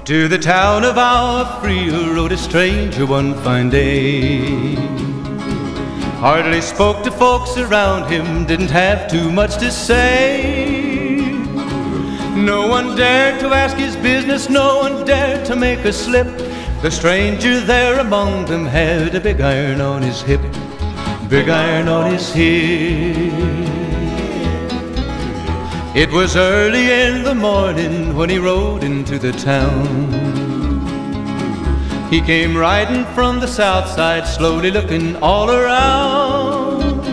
To the town of Alafria rode a stranger one fine day. Hardly spoke to folks around him, didn't have too much to say. No one dared to ask his business, no one dared to make a slip. The stranger there among them had a big iron on his hip, big iron on his hip. It was early in the morning when he rode into the town. He came riding from the south side, slowly looking all around.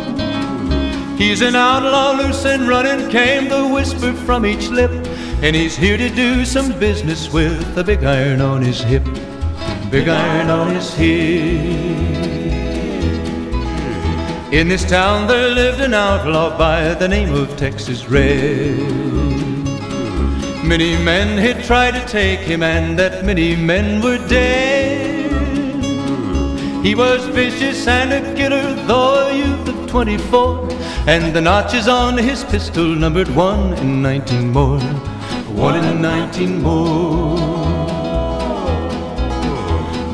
He's an outlaw, loose and running, came the whisper from each lip, and he's here to do some business with a big iron on his hip, big iron on his hip. In this town there lived an outlaw by the name of Texas Red. Many men had tried to take him, and that many men were dead. He was vicious and a killer, though a youth of 24, and the notches on his pistol numbered 1 in 19 more, 1 in 19 more.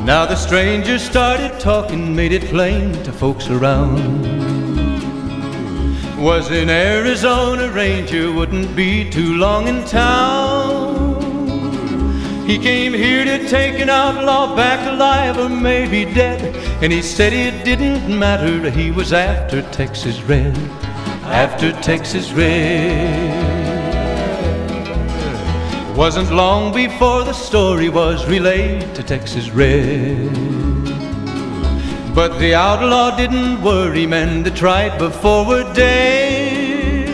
Now the stranger started talking, made it plain to folks around. Was an Arizona Ranger, wouldn't be too long in town. He came here to take an outlaw back alive or maybe dead, and he said it didn't matter, he was after Texas Red, after Texas Red. Wasn't long before the story was relayed to Texas Red. But the outlaw didn't worry, men that tried before were dead.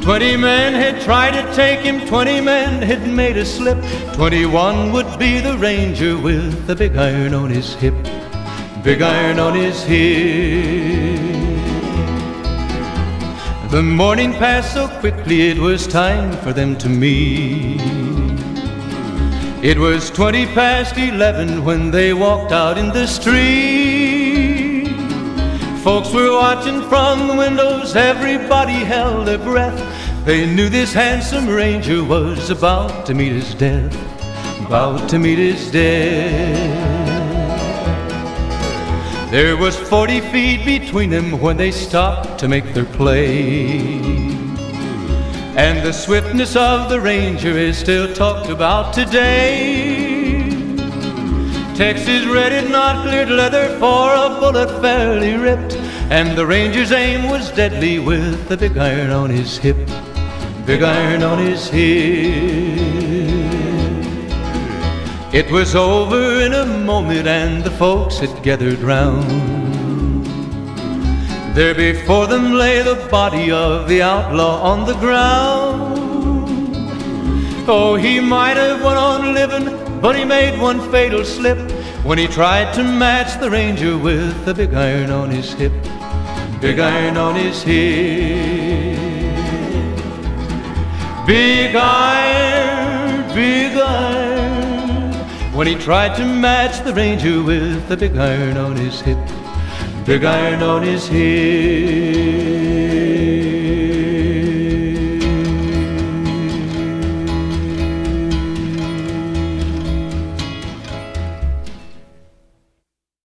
20 men had tried to take him, 20 men had made a slip. 21 would be the ranger with the big iron on his hip, big iron on his hip. The morning passed so quickly, it was time for them to meet. It was 20 past 11 when they walked out in the street. Folks were watching from the windows, everybody held their breath. They knew this handsome ranger was about to meet his death, about to meet his death. There was 40 feet between them when they stopped to make their play. And the swiftness of the ranger is still talked about today. Texas Red had not cleared leather for a bullet fairly ripped, and the ranger's aim was deadly with the big iron on his hip, big iron on his hip. It was over in a moment and the folks had gathered round. There before them lay the body of the outlaw on the ground. Oh, he might have went on living, but he made one fatal slip when he tried to match the ranger with the big iron on his hip, big iron on his hip. Big iron, big iron, when he tried to match the ranger with the big iron on his hip, big iron on his hip.